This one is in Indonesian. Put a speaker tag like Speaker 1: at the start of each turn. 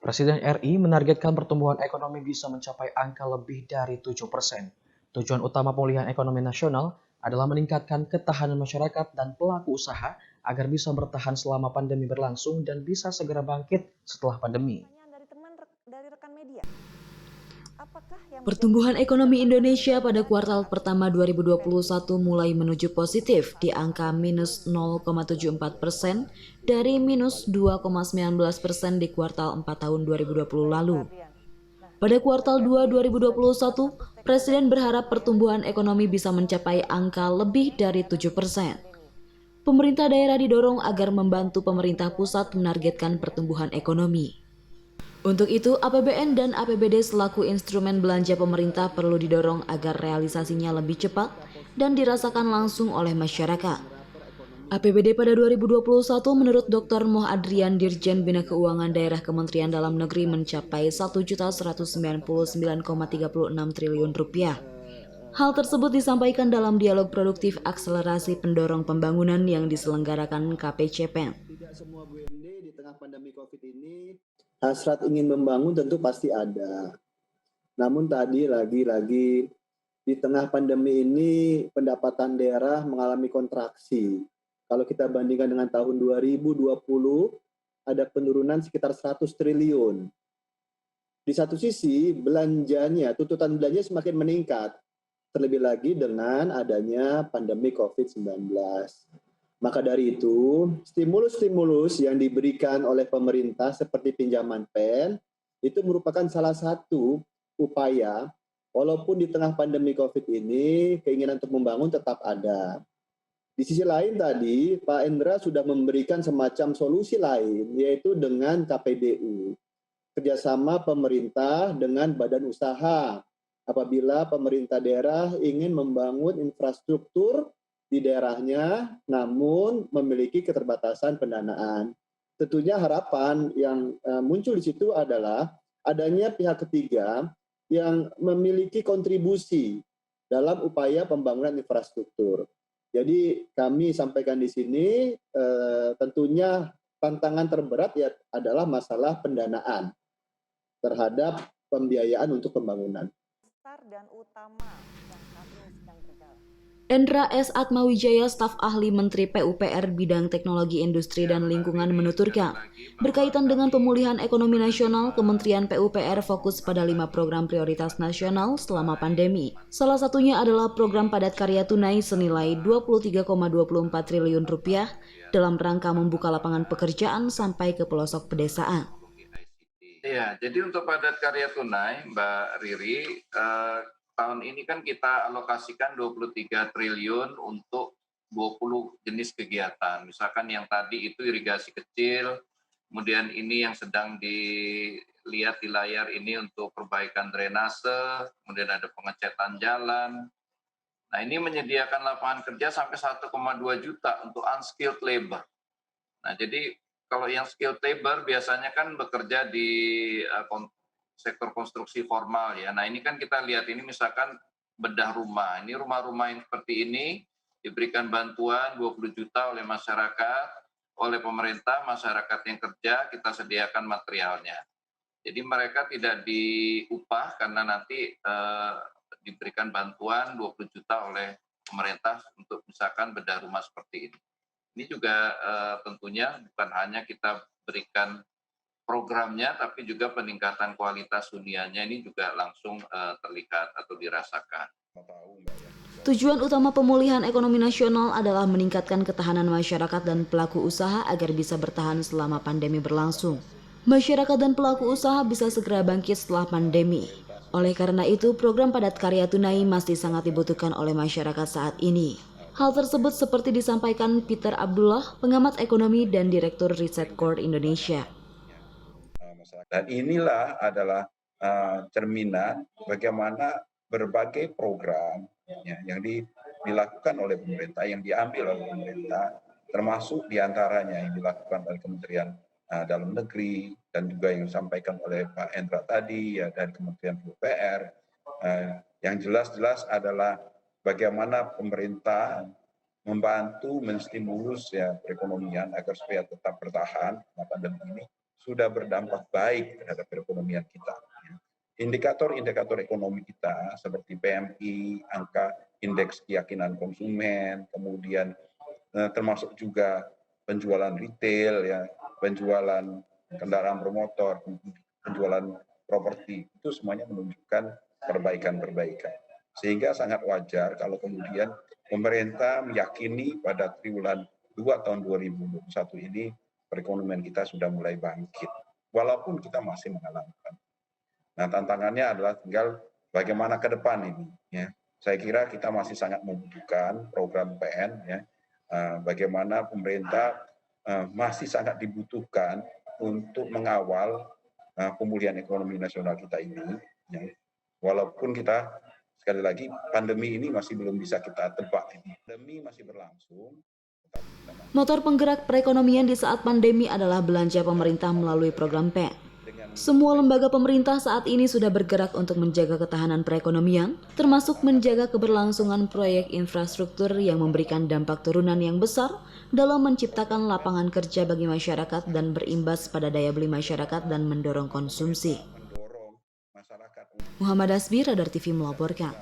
Speaker 1: Presiden RI menargetkan pertumbuhan ekonomi bisa mencapai angka lebih dari 7%. Tujuan utama pemulihan ekonomi nasional adalah meningkatkan ketahanan masyarakat dan pelaku usaha agar bisa bertahan selama pandemi berlangsung dan bisa segera bangkit setelah pandemi.
Speaker 2: Pertumbuhan ekonomi Indonesia pada kuartal pertama 2021 mulai menuju positif di angka minus 0,74% dari minus 2,19% di kuartal 4 tahun 2020 lalu. Pada kuartal 2 2021, Presiden berharap pertumbuhan ekonomi bisa mencapai angka lebih dari 7%. Pemerintah daerah didorong agar membantu pemerintah pusat menargetkan pertumbuhan ekonomi. Untuk itu, APBN dan APBD selaku instrumen belanja pemerintah perlu didorong agar realisasinya lebih cepat dan dirasakan langsung oleh masyarakat. APBD pada 2021 menurut Dr. Moh Adrian Dirjen Bina Keuangan Daerah Kementerian Dalam Negeri mencapai Rp1.199,36 triliun. Hal tersebut disampaikan dalam dialog produktif akselerasi pendorong pembangunan yang diselenggarakan KPCPEN.
Speaker 3: Tidak semua BUMD di tengah pandemi COVID ini hasrat ingin membangun tentu pasti ada. Namun tadi lagi-lagi di tengah pandemi ini pendapatan daerah mengalami kontraksi. Kalau kita bandingkan dengan tahun 2020 ada penurunan sekitar 100 triliun. Di satu sisi belanjanya, tuntutan belanja semakin meningkat. Terlebih lagi dengan adanya pandemi COVID-19. Maka dari itu, stimulus-stimulus yang diberikan oleh pemerintah seperti pinjaman PEN itu merupakan salah satu upaya, walaupun di tengah pandemi COVID ini, keinginan untuk membangun tetap ada. Di sisi lain tadi, Pak Endra sudah memberikan semacam solusi lain, yaitu dengan KPBU, kerjasama pemerintah dengan badan usaha. Apabila pemerintah daerah ingin membangun infrastruktur di daerahnya, namun memiliki keterbatasan pendanaan. Tentunya harapan yang muncul di situ adalah adanya pihak ketiga yang memiliki kontribusi dalam upaya pembangunan infrastruktur. Jadi kami sampaikan di sini tentunya tantangan terberat ya adalah masalah pendanaan terhadap pembiayaan untuk pembangunan.
Speaker 4: Dan utama yang saat ini sedang berjalan.
Speaker 2: Endra S. Atmawijaya, staf ahli Menteri PUPR bidang teknologi industri dan lingkungan menuturkan, berkaitan dengan pemulihan ekonomi nasional, Kementerian PUPR fokus pada 5 program prioritas nasional selama pandemi. Salah satunya adalah program padat karya tunai senilai Rp23,24 triliun dalam rangka membuka lapangan pekerjaan sampai ke pelosok pedesaan.
Speaker 5: Ya, jadi untuk padat karya tunai, Mbak Riri, tahun ini kan kita alokasikan 23 triliun untuk 20 jenis kegiatan. Misalkan yang tadi itu irigasi kecil, kemudian ini yang sedang dilihat di layar ini untuk perbaikan drainase, kemudian ada pengecetan jalan. Nah, ini menyediakan lapangan kerja sampai 1,2 juta untuk unskilled labor. Nah, jadi kalau yang skilled labor biasanya kan bekerja di sektor konstruksi formal ya. Nah, ini kan kita lihat ini misalkan bedah rumah. Ini rumah-rumah yang seperti ini diberikan bantuan 20 juta oleh masyarakat, oleh pemerintah, masyarakat yang kerja kita sediakan materialnya. Jadi mereka tidak diupah karena nanti diberikan bantuan 20 juta oleh pemerintah untuk misalkan bedah rumah seperti ini. Ini juga tentunya bukan hanya kita berikan programnya, tapi juga peningkatan kualitas huniannya ini juga langsung terlihat atau dirasakan.
Speaker 2: Tujuan utama pemulihan ekonomi nasional adalah meningkatkan ketahanan masyarakat dan pelaku usaha agar bisa bertahan selama pandemi berlangsung. Masyarakat dan pelaku usaha bisa segera bangkit setelah pandemi. Oleh karena itu, program padat karya tunai masih sangat dibutuhkan oleh masyarakat saat ini. Hal tersebut seperti disampaikan Peter Abdullah, pengamat ekonomi dan Direktur Riset Core Indonesia.
Speaker 6: Dan inilah adalah cerminan bagaimana berbagai program ya, yang dilakukan oleh pemerintah, yang diambil oleh pemerintah, termasuk diantaranya yang dilakukan oleh Kementerian Dalam Negeri dan juga yang disampaikan oleh Pak Endra tadi ya dari Kementerian PUPR. Yang jelas-jelas adalah bagaimana pemerintah membantu menstimulus ya perekonomian agar supaya tetap bertahan pada pandemi ini sudah berdampak baik terhadap perekonomian kita. Indikator-indikator ekonomi kita seperti PMI, angka indeks keyakinan konsumen, kemudian termasuk juga penjualan retail, ya, penjualan kendaraan bermotor, penjualan properti, itu semuanya menunjukkan perbaikan-perbaikan. Sehingga sangat wajar kalau kemudian pemerintah meyakini pada triwulan 2 tahun 2021 ini perekonomian kita sudah mulai bangkit. Walaupun kita masih mengalami. Nah, tantangannya adalah tinggal bagaimana ke depan ini. Ya. Saya kira kita masih sangat membutuhkan program PN. Ya. Bagaimana pemerintah masih sangat dibutuhkan untuk mengawal pemulihan ekonomi nasional kita ini. Ya. Walaupun kita, sekali lagi, pandemi ini masih belum bisa kita tebak. Pandemi masih berlangsung.
Speaker 2: Motor penggerak perekonomian di saat pandemi adalah belanja pemerintah melalui program PEN. Semua lembaga pemerintah saat ini sudah bergerak untuk menjaga ketahanan perekonomian, termasuk menjaga keberlangsungan proyek infrastruktur yang memberikan dampak turunan yang besar dalam menciptakan lapangan kerja bagi masyarakat dan berimbas pada daya beli masyarakat dan mendorong konsumsi. Muhammad Asbi, Radar TV melaporkan.